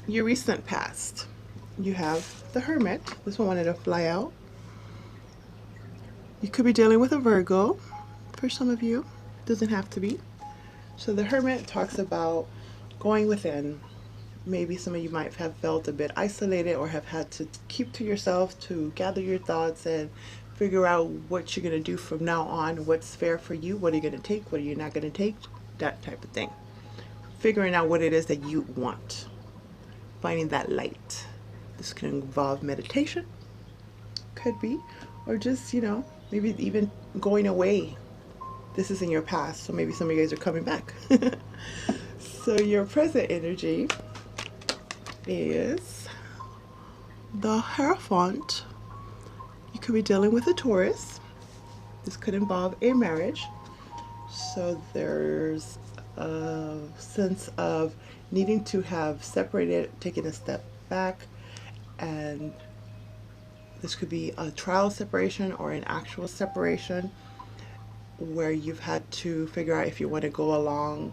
your recent past. You have the Hermit. This one wanted to fly out. You could be dealing with a Virgo for some of you. Doesn't have to be. So the Hermit talks about going within. Maybe some of you might have felt a bit isolated or have had to keep to yourself to gather your thoughts and figure out what you're going to do from now on, what's fair for you, what are you going to take, what are you not going to take, that type of thing. Figuring out what it is that you want, finding that light. This can involve meditation, could be, or just, maybe even going away. This is in your past, so maybe some of you guys are coming back. So your present energy is the Hierophant. You could be dealing with a Taurus. This could involve a marriage. So there's a sense of needing to have separated, taken a step back, and this could be a trial separation or an actual separation where you've had to figure out if you want to go along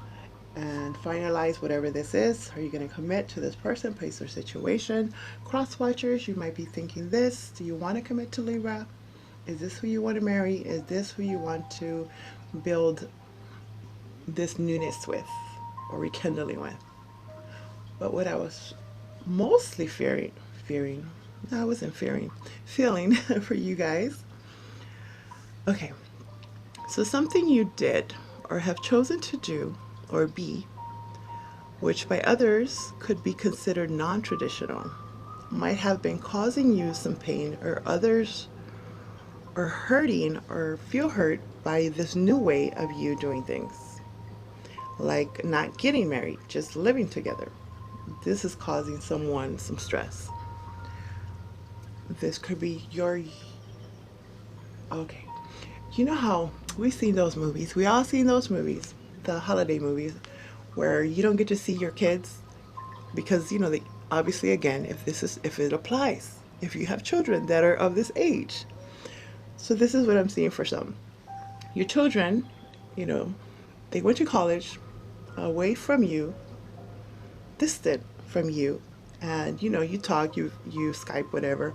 and finalize whatever this is. Are you going to commit to this person, place, or situation? Cross watchers, you might be thinking this. Do you want to commit to Libra? Is this who you want to marry? Is this who you want to build this newness with or rekindling with? But what I was mostly fearing, no, I wasn't feeling for you guys. Okay, so something you did or have chosen to do or be, which by others could be considered non-traditional, might have been causing you some pain, or others are hurting or feel hurt by this new way of you doing things. Like not getting married, just living together. This is causing someone some stress. This could be your, okay. You know how we've seen those movies, we all seen those movies, the holiday movies, where you don't get to see your kids because they obviously, again, if it applies, if you have children that are of this age. So this is what I'm seeing for some. Your children, they went to college away from you, distant from you, and you talk, you Skype, whatever,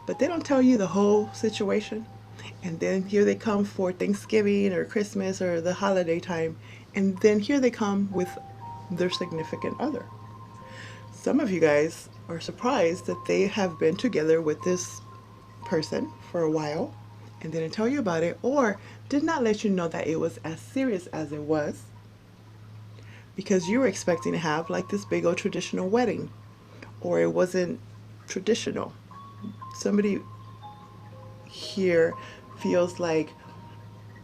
but they don't tell you the whole situation. And then here they come for Thanksgiving or Christmas or the holiday time, and then here they come with their significant other. Some of you guys are surprised that they have been together with this person for a while and didn't tell you about it, or did not let you know that it was as serious as it was, because you were expecting to have like this big old traditional wedding, or it wasn't traditional. Somebody here feels like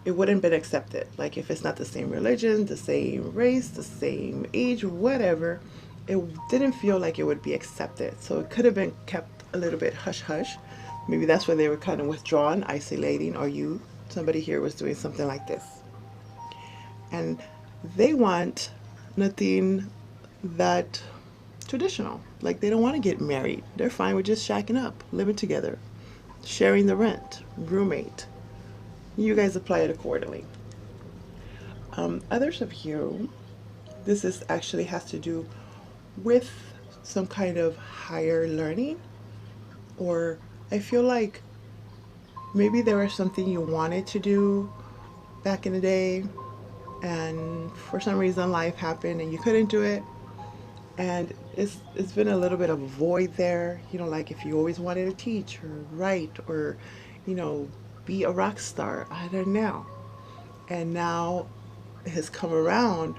it wouldn't have been accepted. Like if it's not the same religion, the same race, the same age, whatever, it didn't feel like it would be accepted. So it could have been kept a little bit hush hush. Maybe that's why they were kind of withdrawn, isolating, or somebody here was doing something like this. And they want nothing that traditional. Like they don't want to get married. They're fine with just shacking up, living together, sharing the rent, roommate. You guys apply it accordingly. Others of you, this is actually has to do with some kind of higher learning, or I feel like maybe there was something you wanted to do back in the day, and for some reason life happened and you couldn't do it, and it's been a little bit of a void there. Like if you always wanted to teach or write or be a rock star, I don't know, and now it has come around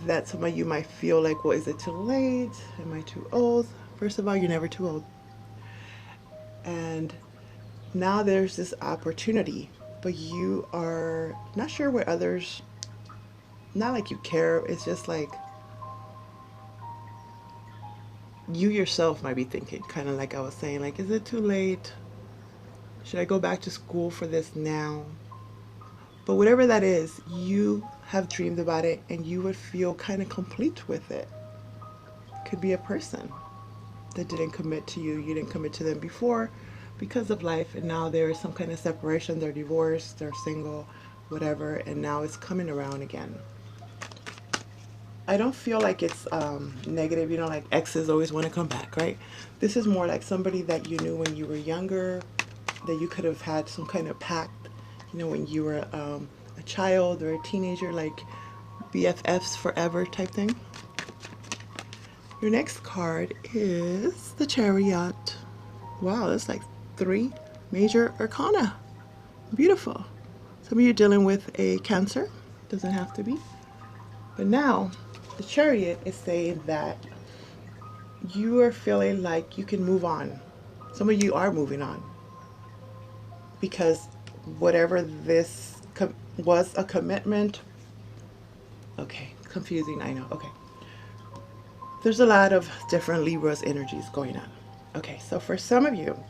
that some of you might feel like, well, is it too late? Am I too old? First of all, you're never too old. And now there's this opportunity, but you are not sure what others, not like you care, it's just like you yourself might be thinking, kind of like I was saying, like, is it too late? Should I go back to school for this now? But whatever that is, you have dreamed about it and you would feel kind of complete with it. Could be a person that didn't commit to you. You didn't commit to them before because of life, and now there is some kind of separation. They're divorced, they're single, whatever, and now it's coming around again. I don't feel like it's negative, you know, like exes always want to come back, right? This is more like somebody that you knew when you were younger, that you could have had some kind of pact, you know, when you were a child or a teenager, like BFFs forever type thing. Your next card is the Chariot. Wow, that's like 3 major arcana. Beautiful. Some of you are dealing with a Cancer. Doesn't have to be. But now, the Chariot is saying that you are feeling like you can move on. Some of you are moving on because whatever this was a commitment. Okay, confusing, I know. Okay. There's a lot of different Libra's energies going on. Okay, so for some of you,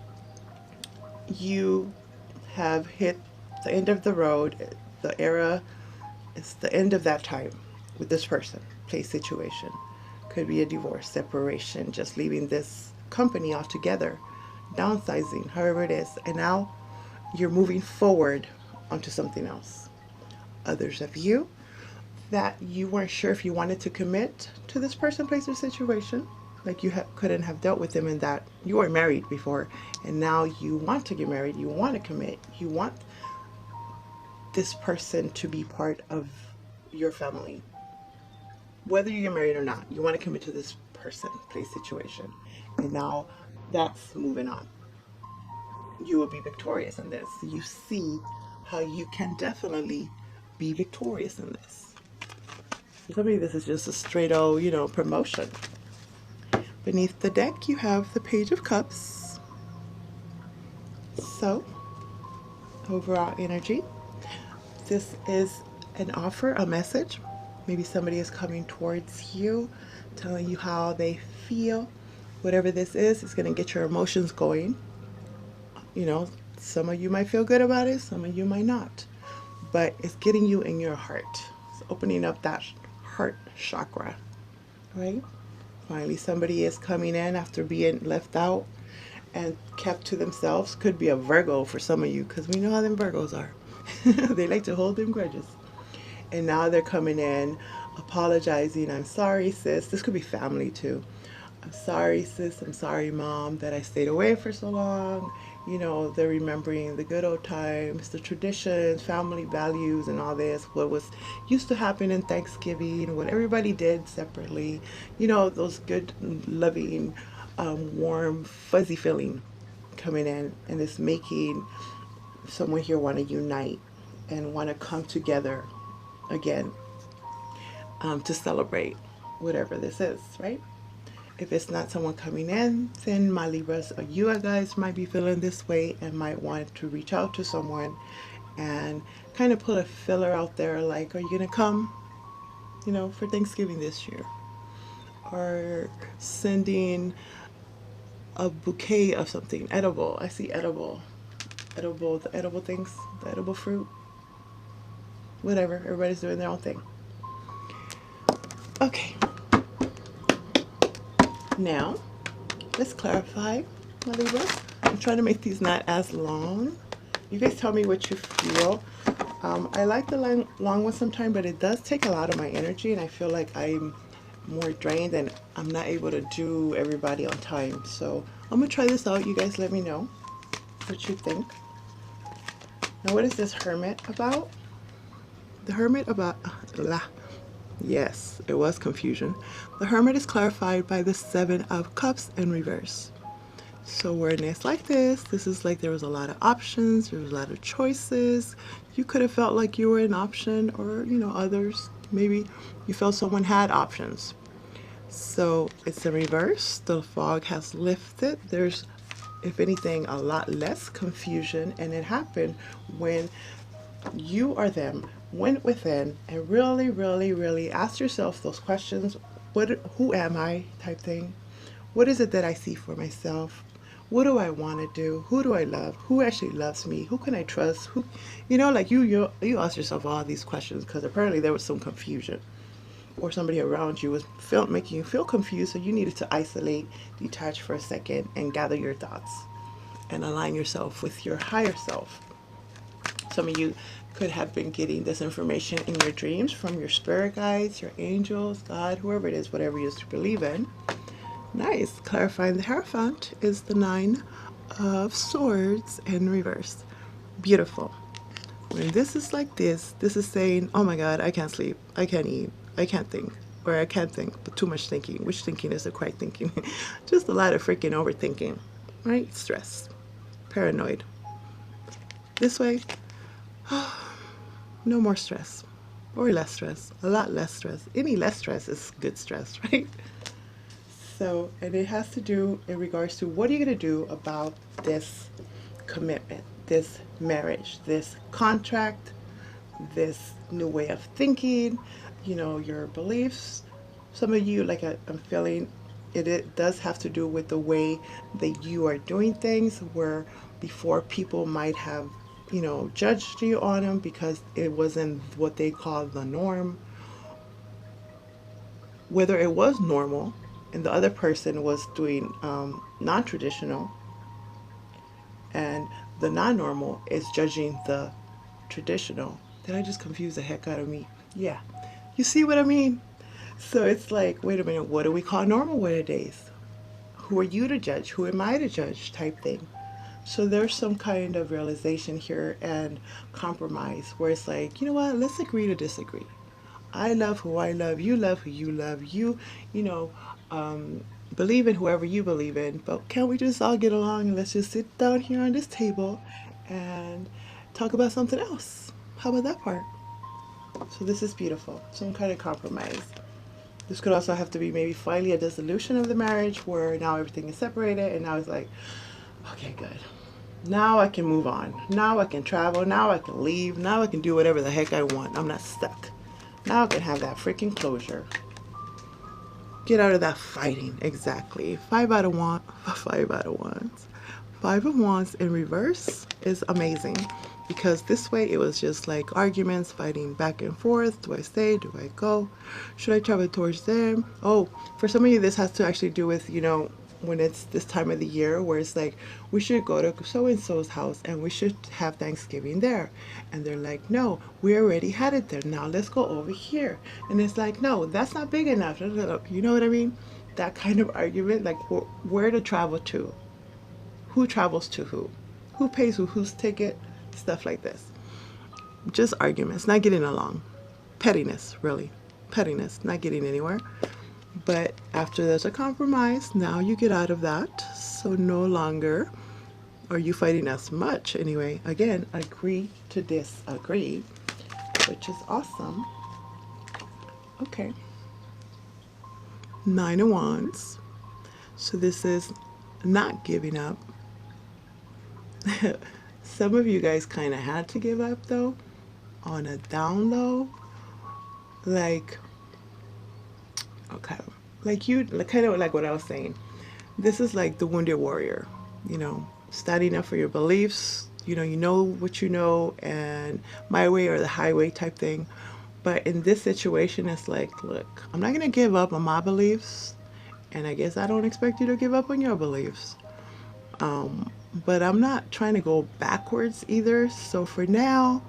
you have hit the end of the road. The era is the end of that time with this person, place, situation. Could be a divorce, separation, just leaving this company altogether, downsizing, however it is. And now you're moving forward onto something else. Others of you that you weren't sure if you wanted to commit to this person, place, or situation. Like you couldn't have dealt with them in that you were married before, and now you want to get married, you want to commit, you want this person to be part of your family. Whether you're married or not, you want to commit to this person, place, situation. And now that's moving on. You will be victorious in this. You see how you can definitely be victorious in this. For some of you, this is just a straight old, you know, promotion. Beneath the deck, you have the Page of Cups. So, overall energy. This is an offer, a message. Maybe somebody is coming towards you, telling you how they feel. Whatever this is, it's going to get your emotions going. You know, some of you might feel good about it, some of you might not. But it's getting you in your heart. It's opening up that heart chakra, right? Finally, somebody is coming in after being left out and kept to themselves. Could be a Virgo for some of you, because we know how them Virgos are. They like to hold them grudges. And now they're coming in, apologizing. I'm sorry, sis. This could be family too. I'm sorry, sis. I'm sorry, mom, that I stayed away for so long. You know, they're remembering the good old times, the traditions, family values, and all this. What was used to happen in Thanksgiving, what everybody did separately. You know, those good, loving, warm, fuzzy feeling coming in, and it's making someone here want to unite and want to come together again, to celebrate whatever this is, right? If it's not someone coming in, then my Libras or you guys might be feeling this way and might want to reach out to someone and kind of put a filler out there like, are you going to come, you know, for Thanksgiving this year? Or sending a bouquet of something edible. I see edible. Edible, the edible things, the edible fruit. Whatever, everybody's doing their own thing. Okay. Now, let's clarify, my Libra. I'm trying to make these not as long. You guys tell me what you feel. I like the long one sometimes, but it does take a lot of my energy, and I feel like I'm more drained and I'm not able to do everybody on time. So I'm going to try this out. You guys let me know what you think. Now, what is this Hermit about? The Hermit about... Yes, it was confusion. The Hermit is clarified by the 7 of Cups in reverse. So when it's like this is like there was a lot of options, there was a lot of choices. You could have felt like you were an option, or, you know, others. Maybe you felt someone had options. So it's in reverse. The fog has lifted. There's, if anything, a lot less confusion, and it happened when you or them went within and really, really, really asked yourself those questions. Who am I type thing? What is it that I see for myself? What do I want to do? Who do I love? Who actually loves me? Who can I trust? Who, you know, like you ask yourself all these questions because apparently there was some confusion, or somebody around you was making you feel confused, so you needed to isolate, detach for a second, and gather your thoughts and align yourself with your higher self. Some of you could have been getting this information in your dreams from your spirit guides, your angels, God, whoever it is, whatever you believe in. Nice. Clarifying the Hierophant is the Nine of Swords in reverse. Beautiful. When this is like this is saying, oh my God, I can't sleep, I can't eat, I can't think, or I can't think, but too much thinking. Which thinking is the correct thinking? Just a lot of freaking overthinking, right? Stress, paranoid. This way, no more stress, or less stress, a lot less stress. Any less stress is good stress, right? So, and it has to do in regards to what are you going to do about this commitment, this marriage, this contract, this new way of thinking, you know, your beliefs. Some of you, like I'm feeling, it does have to do with the way that you are doing things, where before people might have, you know, judged you on them because it wasn't what they call the norm, whether it was normal and the other person was doing non-traditional, and the non-normal is judging the traditional. Did I just confuse the heck out of me? Yeah. You see what I mean? So it's like, wait a minute, what do we call normal nowadays? Who are you to judge? Who am I to judge? Type thing. So there's some kind of realization here and compromise where it's like, you know what, let's agree to disagree. I love who I love, you love who you love, you know, believe in whoever you believe in, but can't we just all get along and let's just sit down here on this table and talk about something else? How about that part? So this is beautiful, some kind of compromise. This could also have to be maybe finally a dissolution of the marriage where now everything is separated and now it's like, okay, good. Now I can move on. Now I can travel. Now I can leave. Now I can do whatever the heck I want. I'm not stuck. Now I can have that freaking closure. Get out of that fighting. Exactly. Five out of wands. Five of Wands in reverse is amazing because this way it was just like arguments, fighting back and forth. Do I stay? Do I go? Should I travel towards them? Oh, for some of you, this has to actually do with, you know, when it's this time of the year where it's like, we should go to so-and-so's house and we should have Thanksgiving there. And they're like, no, we already had it there. Now let's go over here. And it's like, no, that's not big enough. You know what I mean? That kind of argument, like where to travel to. Who travels to who? Who pays who? Whose ticket? Stuff like this. Just arguments, not getting along. Pettiness, really. Pettiness, not getting anywhere. But after there's a compromise, now you get out of that. So no longer are you fighting as much. Anyway, again, agree to disagree, which is awesome. Okay. Nine of Wands. So this is not giving up. Some of you guys kind of had to give up though, on a down low. Like, okay, like you, kind of like what I was saying. This is like the wounded warrior, you know, standing up for your beliefs. You know what you know, and my way or the highway type thing. But in this situation, it's like, look, I'm not going to give up on my beliefs, and I guess I don't expect you to give up on your beliefs. But I'm not trying to go backwards either. So for now,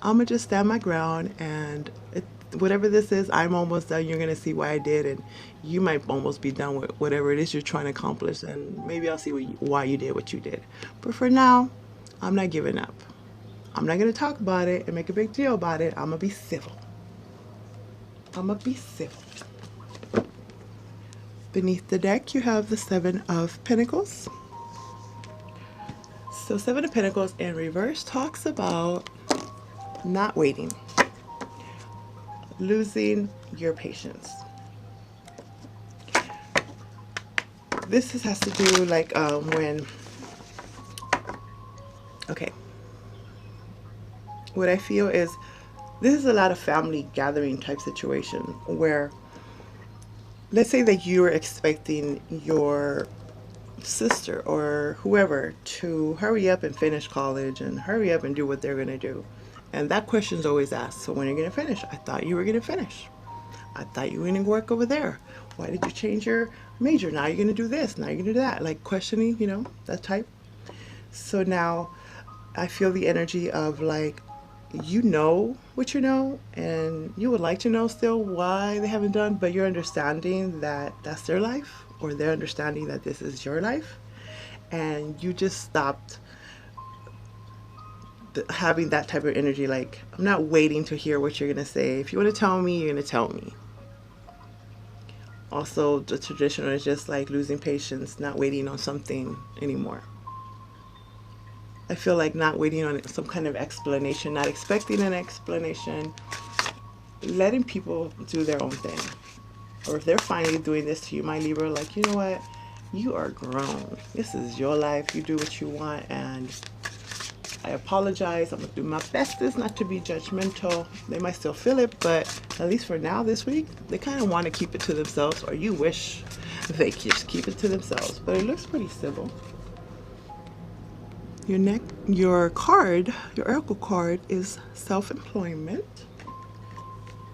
I'm going to just stand my ground, and whatever this is, I'm almost done. You're going to see why I did, and you might almost be done with whatever it is you're trying to accomplish, and maybe I'll see why you did what you did. But for now, I'm not giving up. I'm not going to talk about it and make a big deal about it. I'm going to be civil. I'm going to be civil. Beneath the deck, you have the Seven of Pentacles. So Seven of Pentacles in reverse talks about not waiting, losing your patience. This has to do like when, okay, what I feel is this is a lot of family gathering type situation where, let's say that you are expecting your sister or whoever to hurry up and finish college and hurry up and do what they're going to do. And that question's always asked. So when are you going to finish? I thought you were going to finish. I thought you were going to work over there. Why did you change your major? Now you're going to do this. Now you're going to do that. Like questioning, you know, that type. So now I feel the energy of like, you know what you know, and you would like to know still why they haven't done, but you're understanding that that's their life, or they're understanding that this is your life, and you just stopped having that type of energy. Like, I'm not waiting to hear what you're going to say. If you want to tell me, you're going to tell me. Also, the traditional is just like losing patience, not waiting on something anymore. I feel like not waiting on some kind of explanation, not expecting an explanation, letting people do their own thing. Or if they're finally doing this to you, my Libra, like, you know what? You are grown. This is your life. You do what you want, and I apologize. I'm going to do my bestest not to be judgmental. They might still feel it, but at least for now this week, they kind of want to keep it to themselves, or you wish they just keep it to themselves. But it looks pretty civil. Your card, your oracle card is self-employment.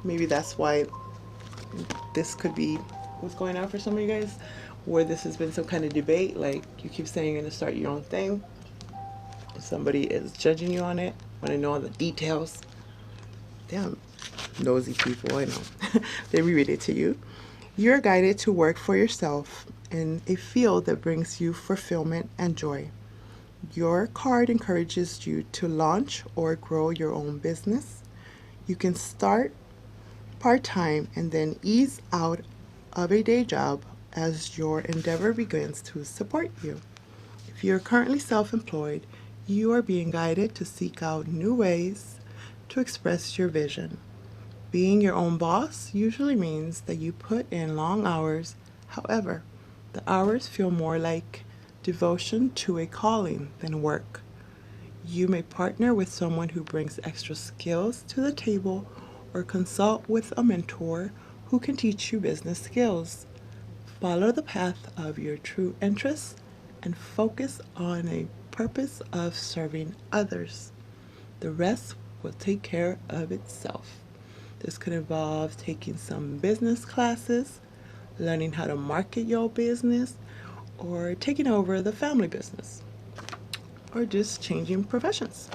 Maybe that's why this could be what's going on for some of you guys, where this has been some kind of debate. Like, you keep saying you're going to start your own thing. Somebody is judging you on it, want to know all the details. Damn, nosy people, I know. They read it to you. You're guided to work for yourself in a field that brings you fulfillment and joy. Your card encourages you to launch or grow your own business. You can start part-time and then ease out of a day job as your endeavor begins to support you. If you're currently self-employed, you are being guided to seek out new ways to express your vision. Being your own boss usually means that you put in long hours. However, the hours feel more like devotion to a calling than work. You may partner with someone who brings extra skills to the table, or consult with a mentor who can teach you business skills. Follow the path of your true interests and focus on a purpose of serving others. The rest will take care of itself. This could involve taking some business classes, learning how to market your business, or taking over the family business, or just changing professions.